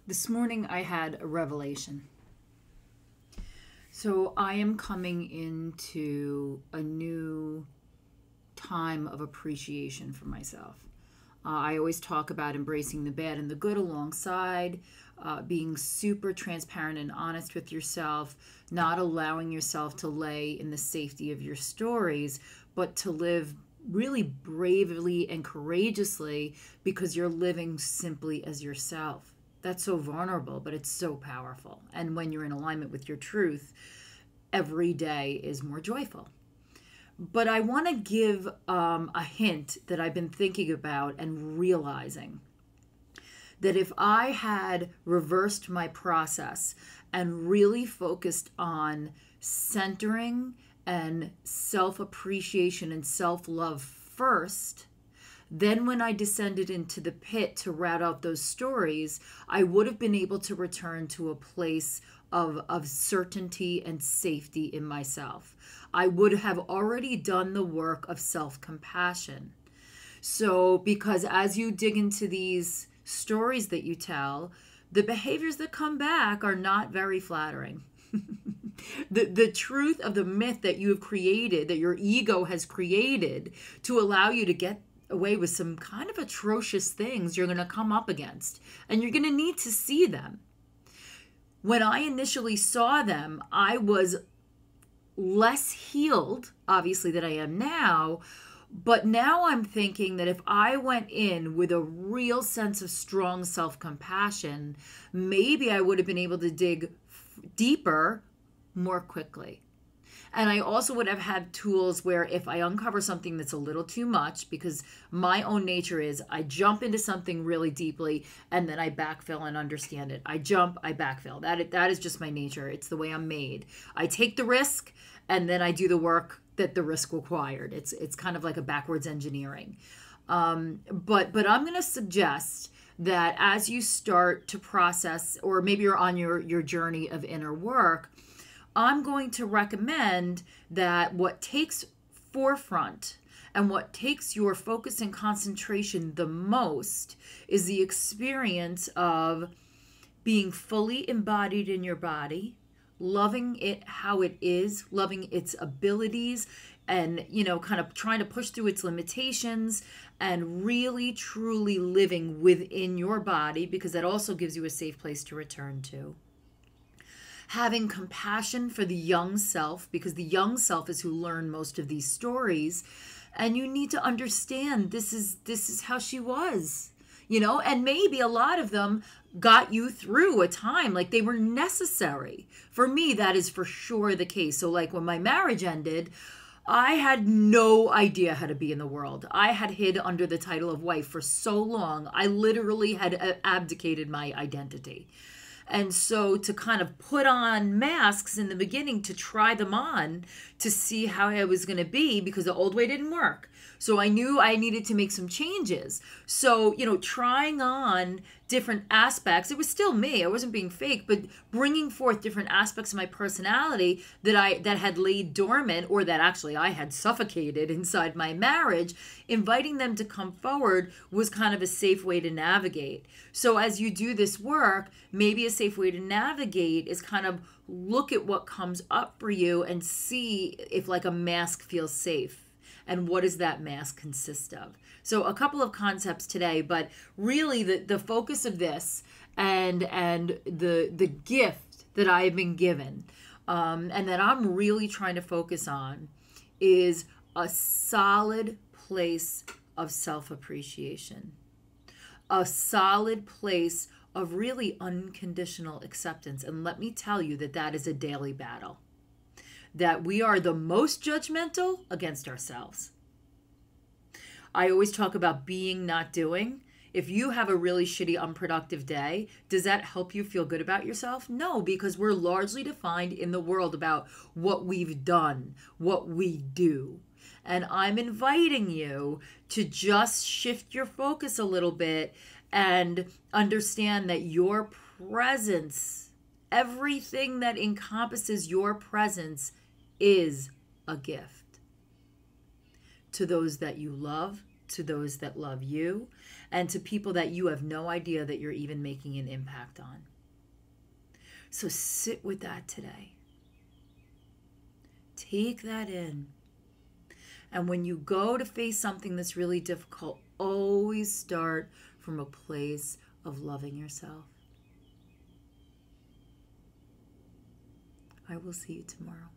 This morning I had a revelation. So I am coming into a new time of appreciation for myself. I always talk about embracing the bad and the good alongside, being super transparent and honest with yourself, not allowing yourself to lay in the safety of your stories, but to live really bravely and courageously because you're living simply as yourself. That's so vulnerable, but it's so powerful. And when you're in alignment with your truth, every day is more joyful. But I want to give a hint that I've been thinking about and realizing that if I had reversed my process and really focused on centering and self-appreciation and self-love first, then when I descended into the pit to route out those stories, I would have been able to return to a place of certainty and safety in myself. I would have already done the work of self-compassion. So, because as you dig into these stories that you tell, the behaviors that come back are not very flattering. The truth of the myth that you have created, that your ego has created to allow you to get away with some kind of atrocious things you're going to come up against, and you're going to need to see them. When I initially saw them, I was less healed, obviously, than I am now. But now I'm thinking that if I went in with a real sense of strong self-compassion, maybe I would have been able to dig deeper more quickly. And I also would have had tools where if I uncover something that's a little too much, because my own nature is I jump into something really deeply and then I backfill and understand it. I jump, I backfill. That is just my nature. It's the way I'm made. I take the risk and then I do the work that the risk required. It's kind of like a backwards engineering. But I'm going to suggest that as you start to process, or maybe you're on your journey of inner work, I'm going to recommend that what takes forefront and what takes your focus and concentration the most is the experience of being fully embodied in your body, loving it how it is, loving its abilities, and, kind of trying to push through its limitations and really, truly living within your body, because that also gives you a safe place to return to. Having compassion for the young self, because the young self is who learned most of these stories, and you need to understand this is how she was, and maybe a lot of them got you through a time, like they were necessary. For me, that is for sure the case. So like when my marriage ended, I had no idea how to be in the world. I had hid under the title of wife for so long. I literally had abdicated my identity. And so to kind of put on masks in the beginning, to try them on, to see how I was going to be, because the old way didn't work. So I knew I needed to make some changes. So, trying on different aspects, it was still me. I wasn't being fake, but bringing forth different aspects of my personality that had laid dormant, or that actually I had suffocated inside my marriage, inviting them to come forward was kind of a safe way to navigate. So as you do this work, maybe a safe way to navigate is kind of look at what comes up for you and see if like a mask feels safe. And what does that mask consist of? So a couple of concepts today, but really the focus of this and the gift that I've been given and that I'm really trying to focus on is a solid place of self-appreciation, a solid place of really unconditional acceptance. And let me tell you that is a daily battle. That we are the most judgmental against ourselves. I always talk about being, not doing. If you have a really shitty, unproductive day, does that help you feel good about yourself? No, because we're largely defined in the world about what we've done, what we do. And I'm inviting you to just shift your focus a little bit and understand that your presence, everything that encompasses your presence, is a gift to those that you love, to those that love you, and to people that you have no idea that you're even making an impact on. So sit with that today. Take that in. And when you go to face something that's really difficult, always start from a place of loving yourself. I will see you tomorrow.